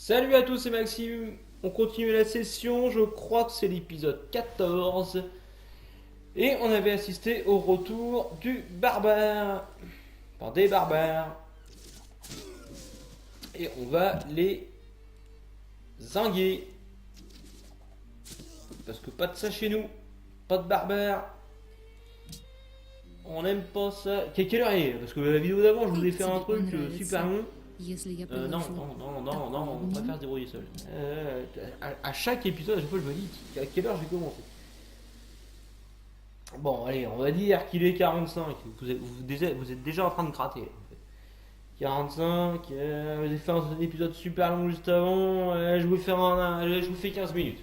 Salut à tous, c'est Maxime. On continue la session, je crois que c'est l'épisode 14. Et on avait assisté au retour du barbare. Enfin, des barbares. Et on va les zinguer. Parce que pas de ça chez nous. Pas de barbares. On n'aime pas ça. Quelle heure est? Parce que la vidéo d'avant, je vous ai fait un truc super long. Non, non, non, non, non, on préfère se débrouiller seul. À chaque épisode, à chaque fois, je me dis à quelle heure j'ai commencé. Bon, allez, on va dire qu'il est 45. Vous êtes déjà en train de gratter. En fait. 45, vous avez fait un épisode super long juste avant. Je vous fais 15 minutes.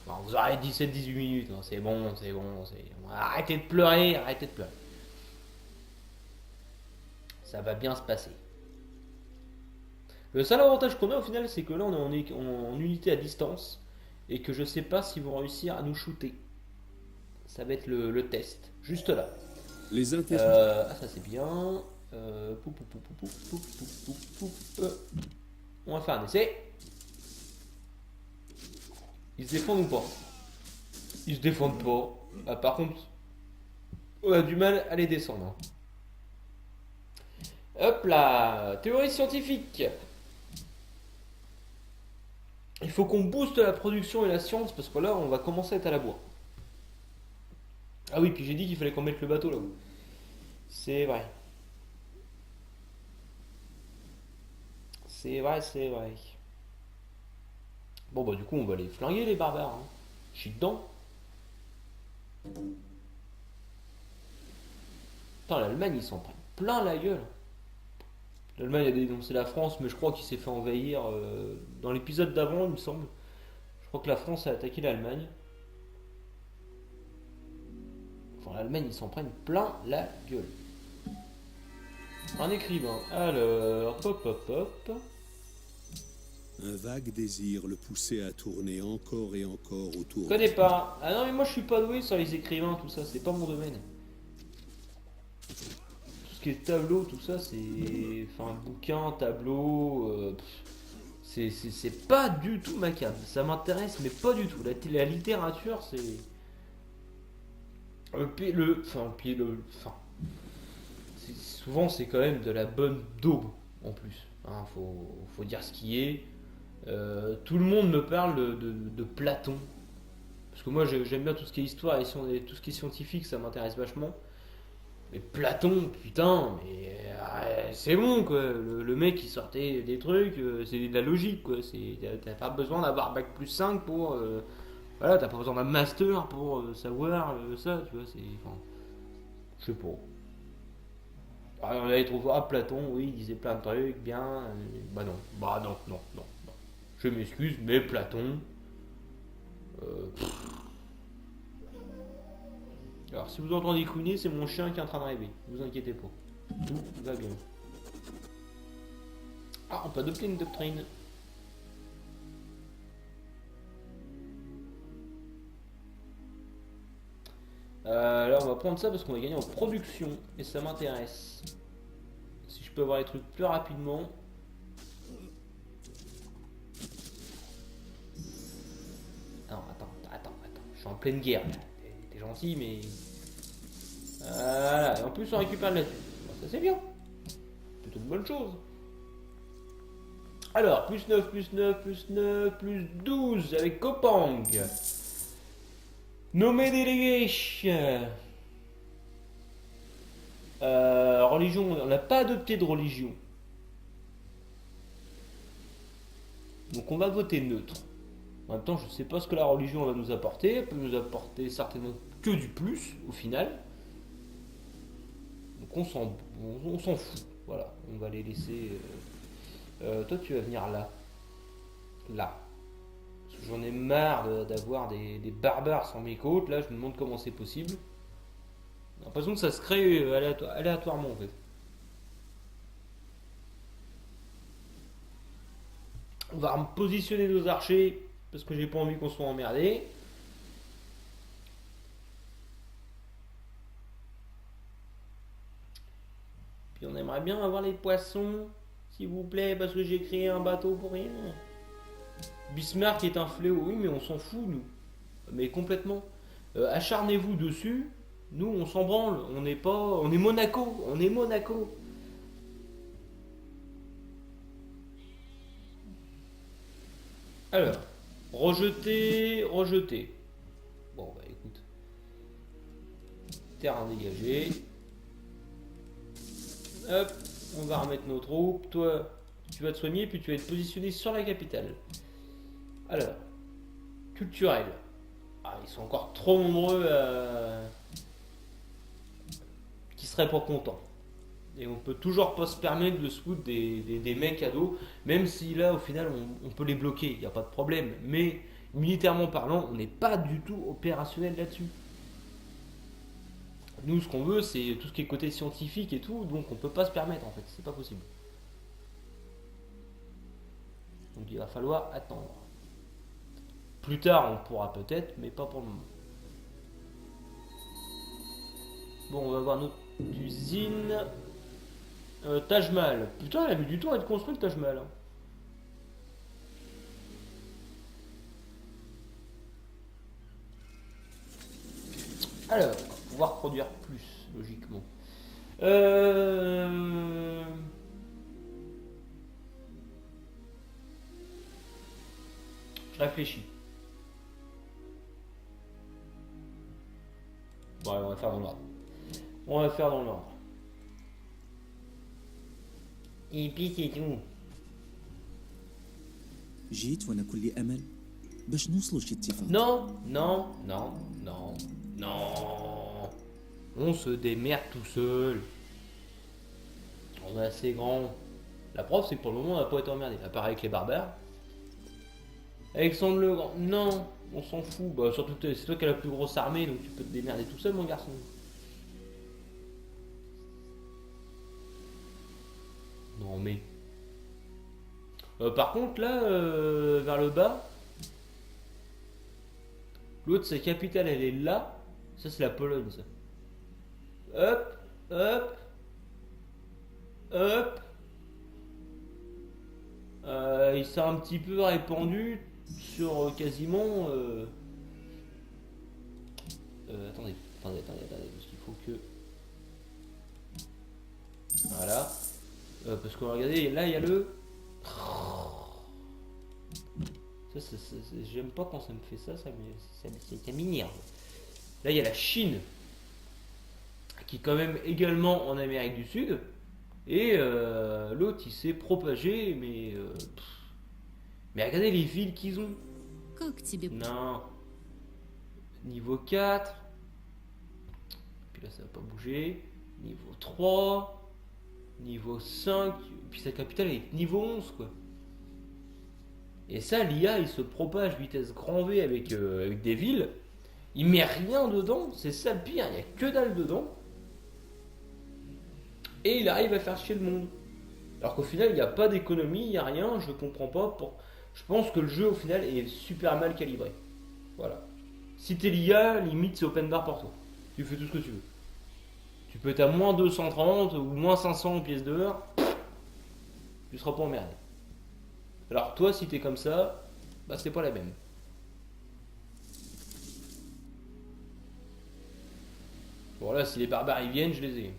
Bon, vous arrêtez 17-18 minutes. Non, c'est bon, c'est bon. Arrêtez de pleurer, arrêtez de pleurer. Ça va bien se passer. Le seul avantage qu'on a au final, c'est que là, on est en unité à distance. Et que je sais pas si vont réussir à nous shooter. Ça va être le test. Juste là. Les intérêts. Ça c'est bien. On va faire un essai. Ils se défendent ou pas? Ils se défendent pas. Ah, par contre, on a du mal à les descendre. Hop là, théorie scientifique. Il faut qu'on booste la production et la science parce que là on va commencer à être à la bourre. Ah oui, puis j'ai dit qu'il fallait qu'on mette le bateau là-haut. C'est vrai. C'est vrai, c'est vrai. Bon bah du coup on va les flinguer les barbares. Hein. Je suis dedans. Putain l'Allemagne ils s'en prennent plein la gueule. L'Allemagne a dénoncé la France mais je crois qu'il s'est fait envahir dans l'épisode d'avant il me semble. Je crois que la France a attaqué l'Allemagne. Enfin l'Allemagne ils s'en prennent plein la gueule. Un écrivain. Alors, hop hop hop. Un vague désir le poussait à tourner encore et encore Je autour connais du... pas. Ah non mais moi je suis pas doué sur les écrivains tout ça, c'est pas mon domaine. Tout ce qui est tableau, tout ça, c'est. Enfin, bouquin, tableau. C'est pas du tout ma came. Ça m'intéresse, mais pas du tout. La littérature, c'est. Enfin, souvent, c'est quand même de la bonne daube en plus. Hein, faut dire ce qui est. Tout le monde me parle de Platon. Parce que moi, j'aime bien tout ce qui est histoire et tout ce qui est scientifique, ça m'intéresse vachement. Mais Platon, putain, mais c'est bon quoi. Le mec il sortait des trucs, c'est de la logique quoi. T'as pas besoin d'avoir bac plus 5 pour. Voilà, t'as pas besoin d'un master pour savoir ça, tu vois. Enfin, je sais pas. On allait trouver, Platon, oui, il disait plein de trucs, bien. Bah non, non. Je m'excuse, mais Platon. Pff. Alors si vous entendez couiner, c'est mon chien qui est en train de rêver. Ne vous inquiétez pas. Tout va bien. Ah, on peut adopter une doctrine. Là, on va prendre ça parce qu'on va gagner en production et ça m'intéresse. Si je peux avoir les trucs plus rapidement. Non, attends. Je suis en pleine guerre là. T'es gentil, mais. Voilà, et en plus on récupère de la thune. Bon, ça c'est bien. Plutôt une bonne chose. Alors, plus 9, plus 9, plus 9, plus 12 avec Kopang. Nommé délégué. Religion, on n'a pas adopté de religion. Donc on va voter neutre. En même temps, je ne sais pas ce que la religion va nous apporter. Elle peut nous apporter certainement que du plus au final. Donc on s'en fout. Voilà, on va les laisser. Toi, tu vas venir là. Là. Parce que j'en ai marre d'avoir des barbares sur mes côtes. Là, je me demande comment c'est possible. J'ai l'impression que ça se crée aléatoirement en fait. On va positionner nos archers parce que j'ai pas envie qu'on soit emmerdé. Puis on aimerait bien avoir les poissons. S'il vous plaît, parce que j'ai créé un bateau pour rien. Bismarck est un fléau, oui, mais on s'en fout, nous. Mais complètement. Acharnez-vous dessus. Nous, on s'en branle. On n'est pas. On est Monaco. On est Monaco. Alors, rejeter, rejeter. Bon, bah écoute. Terrain dégagé. Hop, on va remettre nos troupes. Toi, tu vas te soigner, puis tu vas être positionné sur la capitale. Alors, culturel. Ah, ils sont encore trop nombreux qui seraient pas contents. Et on peut toujours pas se permettre de se foutre des mecs à dos, même si là, au final, on peut les bloquer, il n'y a pas de problème. Mais militairement parlant, on n'est pas du tout opérationnel là-dessus. Nous, ce qu'on veut, c'est tout ce qui est côté scientifique et tout, donc on peut pas se permettre en fait, c'est pas possible. Donc il va falloir attendre. Plus tard, on pourra peut-être, mais pas pour le moment. Bon, on va voir notre usine. Taj Mahal. Putain, elle a mis du temps à être construite, Taj Mahal. Alors, on va pouvoir produire plus, logiquement. Je réfléchis. Bon, allez, on va faire dans l'ordre. On va faire dans l'ordre. Et puis c'est tout. جيت وانا كل امل باش نوصلوا شي اتفاق. Non, non, non, non, non. On se démerde tout seul. On est assez grand. La preuve, c'est que pour le moment, on n'a pas été emmerdé. À part avec les barbares. Alexandre le Grand. Non, on s'en fout. Bah, surtout, c'est toi qui as la plus grosse armée, donc tu peux te démerder tout seul, mon garçon. Non, mais. Par contre, là, vers le bas, l'autre, sa capitale, elle est là. Ça, c'est la Pologne, ça. Hop, hop, hop. Il s'est un petit peu répandu sur quasiment. Attendez, parce qu'il faut que. Voilà. Parce que regardez, là, il y a le. Ça, j'aime pas quand ça me fait ça, ça m'énerve. Là, il y a la Chine, qui est quand même également en Amérique du Sud. Et l'autre, il s'est propagé, mais regardez les villes qu'ils ont. Non. Niveau 4. Puis là, ça va pas bouger. Niveau 3. Niveau 5. Puis sa capitale est niveau 11, quoi. Et ça, l'IA, il se propage vitesse grand V avec des villes. Il met rien dedans. C'est ça le pire. Il n'y a que dalle dedans. Et il arrive à faire chier le monde. Alors qu'au final, il n'y a pas d'économie, il n'y a rien, je comprends pas. Je pense que le jeu, au final, est super mal calibré. Voilà. Si t'es l'IA, limite, c'est open bar pour toi. Tu fais tout ce que tu veux. Tu peux être à moins 230 ou moins 500 en pièces d'heure. Tu seras pas emmerdé. Alors toi, si t'es comme ça, bah c'est pas la même. Bon là, si les barbares ils viennent, je les ai.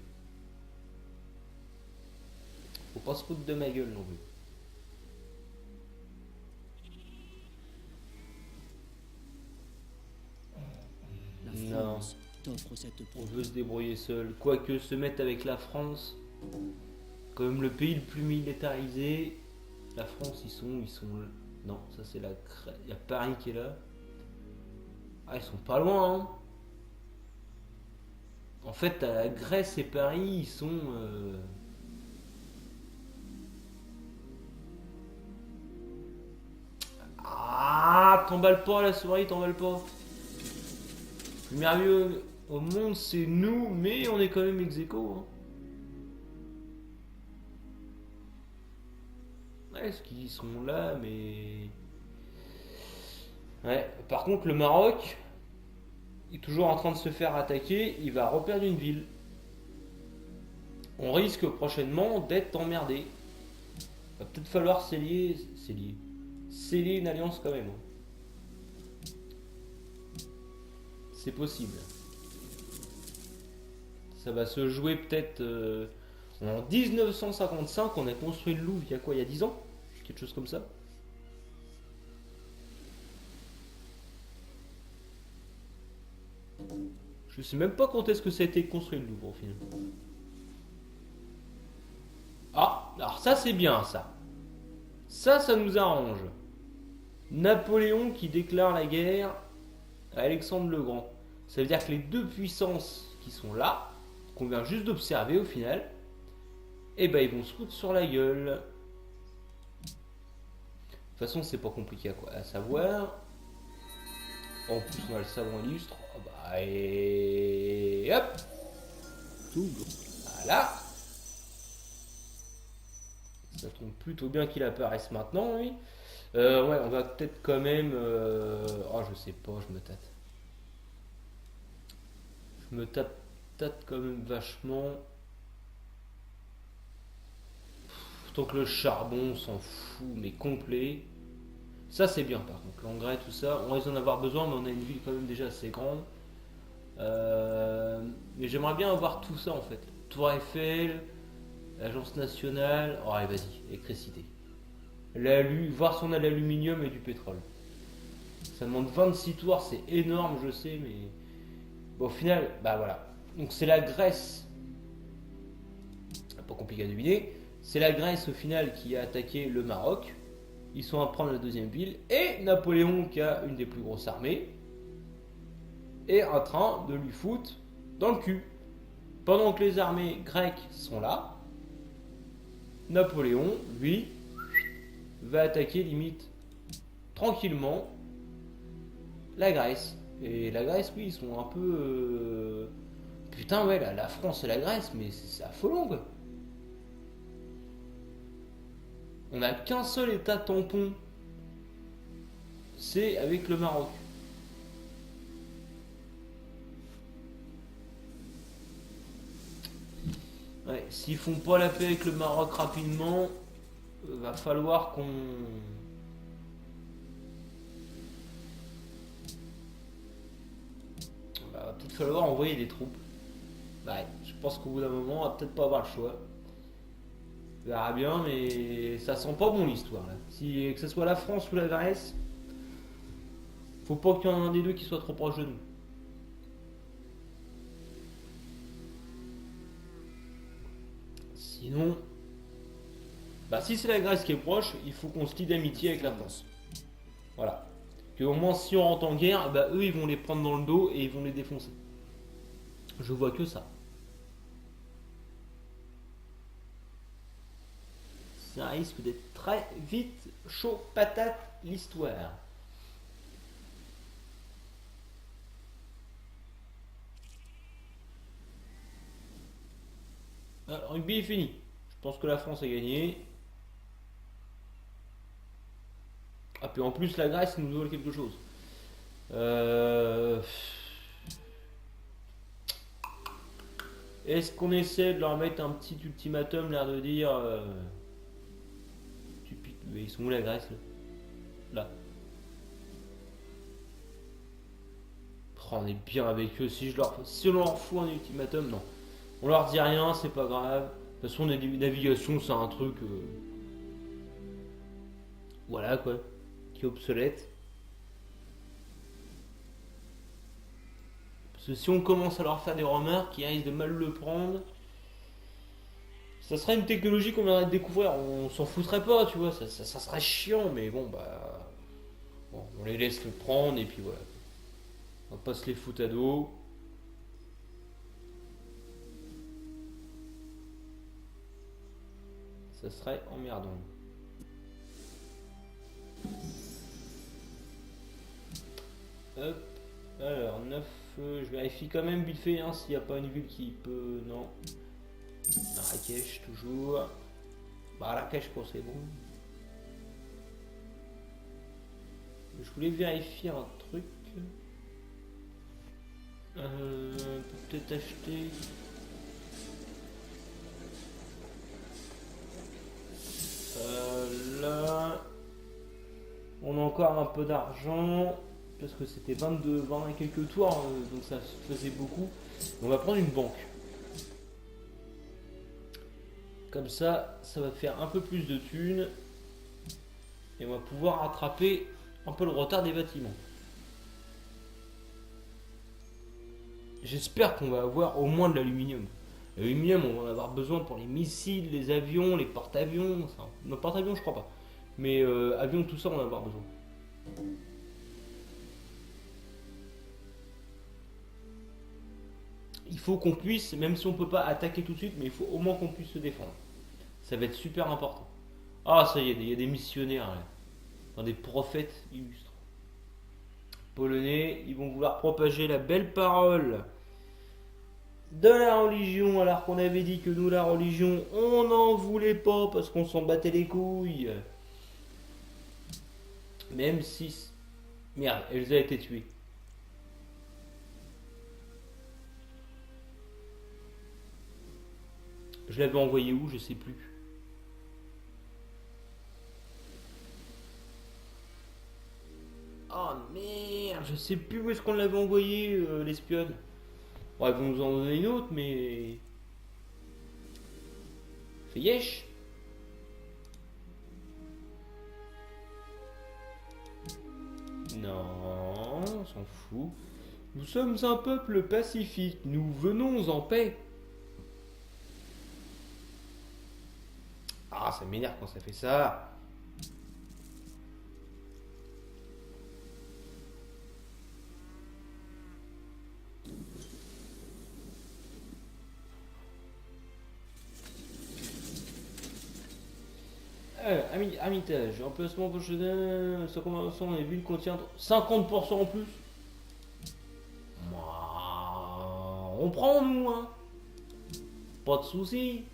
Faut pas se foutre de ma gueule non plus. Non, on veut se débrouiller seul. Quoique se mettre avec la France, comme le pays le plus militarisé, la France ils sont. Non, ça c'est la. Il y a Paris qui est là. Ah, ils sont pas loin, hein. En fait, à la Grèce et Paris, ils sont. Ah, t'emballes pas la souris, t'emballes pas. Le merveilleux au monde, c'est nous, mais on est quand même ex-aequo, hein. Ouais, est-ce qu'ils sont là, mais. Ouais, par contre, le Maroc est toujours en train de se faire attaquer, il va reperdre une ville. On risque prochainement d'être emmerdé. Va peut-être falloir sceller une alliance quand même. Hein. C'est possible. Ça va se jouer peut-être en 1955. On a construit le Louvre il y a quoi? Il y a 10 ans? Quelque chose comme ça. Je sais même pas quand est-ce que ça a été construit le Louvre au final. Ah, alors ça c'est bien ça. Ça nous arrange. Napoléon qui déclare la guerre à Alexandre le Grand. Ça veut dire que les deux puissances qui sont là, qu'on vient juste d'observer au final, eh ben ils vont se foutre sur la gueule. De toute façon c'est pas compliqué à savoir. En plus on a le savant illustre. Oh bah, et hop. Tout grand. Voilà. Ça tombe plutôt bien qu'il apparaisse maintenant, lui. Ouais, on va peut-être quand même... Oh, je sais pas, je me tâte. Je me tâte quand même vachement. Tant que le charbon s'en fout, mais complet. Ça, c'est bien, par contre. L'engrais, tout ça, on risque d'en avoir besoin, mais on a une ville quand même déjà assez grande. Mais j'aimerais bien avoir tout ça, en fait. Tour Eiffel, l'agence nationale... Oh, allez, vas-y, électricité. Voir si on a de l'aluminium et du pétrole. Ça demande 26 tours, c'est énorme, je sais, mais... Bon, au final, bah voilà. Donc c'est la Grèce. Pas compliqué à deviner. C'est la Grèce, au final, qui a attaqué le Maroc. Ils sont à prendre la deuxième ville. Et Napoléon, qui a une des plus grosses armées, est en train de lui foutre dans le cul. Pendant que les armées grecques sont là, Napoléon, lui, va attaquer limite tranquillement la Grèce. Et la Grèce, oui, ils sont un peu... Putain, ouais, la France et la Grèce, mais c'est affolant, quoi. On n'a qu'un seul état tampon. C'est avec le Maroc. Ouais, s'ils font pas la paix avec le Maroc rapidement, va falloir qu'on... va peut-être falloir envoyer des troupes. Ouais, je pense qu'au bout d'un moment, on va peut-être pas avoir le choix. On verra bien, mais ça sent pas bon l'histoire là. Si, que ce soit la France ou la Grèce, faut pas qu'il y en ait un des deux qui soit trop proche de nous. Sinon, bah si c'est la Grèce qui est proche, il faut qu'on se lie d'amitié avec la France. Voilà. Que au moins si on rentre en guerre, bah eux ils vont les prendre dans le dos et ils vont les défoncer. Je vois que ça. Ça risque d'être très vite chaud patate l'histoire. Le rugby est fini. Je pense que la France a gagné. Ah puis en plus la Grèce nous vole quelque chose. Est-ce qu'on essaie de leur mettre un petit ultimatum, l'air de dire mais ils sont où la Grèce là? Oh, on est bien avec eux. Si on leur fout un ultimatum, non. On leur dit rien, c'est pas grave. De toute façon, la navigation, c'est un truc... voilà quoi. Qui est obsolète. Parce que si on commence à leur faire des remarques, ils risquent de mal le prendre. Ça serait une technologie qu'on viendrait de découvrir. On s'en foutrait pas, tu vois. Ça serait chiant, mais bon, bah... Bon, on les laisse le prendre et puis voilà. On va pas se les foutre à dos. Ça serait emmerdant. Hop. Alors, 9. Je vérifie quand même vite fait hein, s'il n'y a pas une ville qui peut... Non. Marrakech, toujours. Marrakech, pour c'est bon. Je voulais vérifier un truc. Peut-être acheter... Là. On a encore un peu d'argent. Parce que c'était 20 et quelques tours. Donc ça faisait beaucoup. On va prendre une banque. Comme ça va faire un peu plus de thunes. Et on va pouvoir rattraper un peu le retard des bâtiments. J'espère qu'on va avoir au moins de l'aluminium. L'aluminium, on va en avoir besoin pour les missiles, les avions, les porte-avions. Enfin, non, porte-avions, je crois pas. Mais avions, tout ça, on va en avoir besoin. Il faut qu'on puisse, même si on peut pas attaquer tout de suite, mais il faut au moins qu'on puisse se défendre. Ça va être super important. Ah, ça y est, il y a des missionnaires là. Enfin, des prophètes illustres. Polonais, ils vont vouloir propager la belle parole de la religion, alors qu'on avait dit que nous, la religion, on n'en voulait pas parce qu'on s'en battait les couilles. Même si... Merde, Elsa a été tuée. Je l'avais envoyé où, je sais plus. Oh merde, je sais plus où est-ce qu'on l'avait envoyé, l'espionne. Bon, ils vont nous en donner une autre, mais... Fais yesh. Non, on s'en fout. Nous sommes un peuple pacifique, nous venons en paix. Ah, ça m'énerve quand ça fait ça. Hermitage, emplacement prochain, sa convention et ville contient 50% en plus. Moi, on prend nous, hein. Pas de soucis.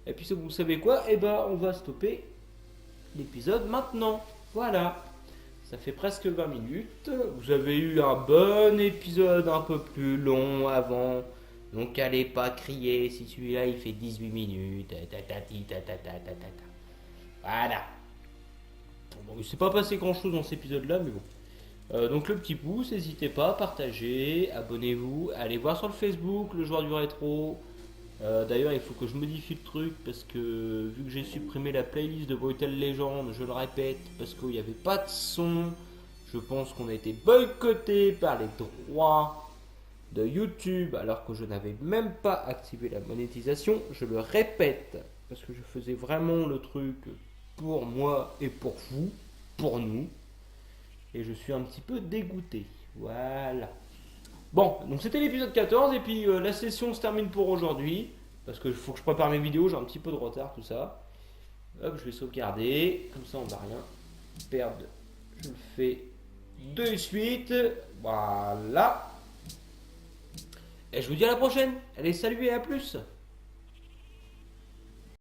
Et puis vous savez quoi? Eh ben on va stopper l'épisode maintenant. Voilà. Ça fait presque 20 minutes. Vous avez eu un bon épisode un peu plus long avant. Donc allez pas crier si celui-là il fait 18 minutes. Voilà. Bon, il s'est pas passé grand chose dans cet épisode-là, mais bon. Donc le petit pouce, n'hésitez pas à partager, abonnez-vous, allez voir sur le Facebook le joueur du rétro. D'ailleurs, il faut que je modifie le truc parce que vu que j'ai supprimé la playlist de Brutal Legend, je le répète, parce qu'il n'y avait pas de son, je pense qu'on a été boycotté par les droits de YouTube alors que je n'avais même pas activé la monétisation. Je le répète parce que je faisais vraiment le truc pour moi et pour vous, pour nous, et je suis un petit peu dégoûté. Voilà. Bon, donc c'était l'épisode 14 et puis la session se termine pour aujourd'hui. Parce qu'il faut que je prépare mes vidéos, j'ai un petit peu de retard, tout ça. Hop, je vais sauvegarder. Comme ça, on va rien perdre. Je le fais de suite. Voilà. Et je vous dis à la prochaine. Allez, salut et à plus.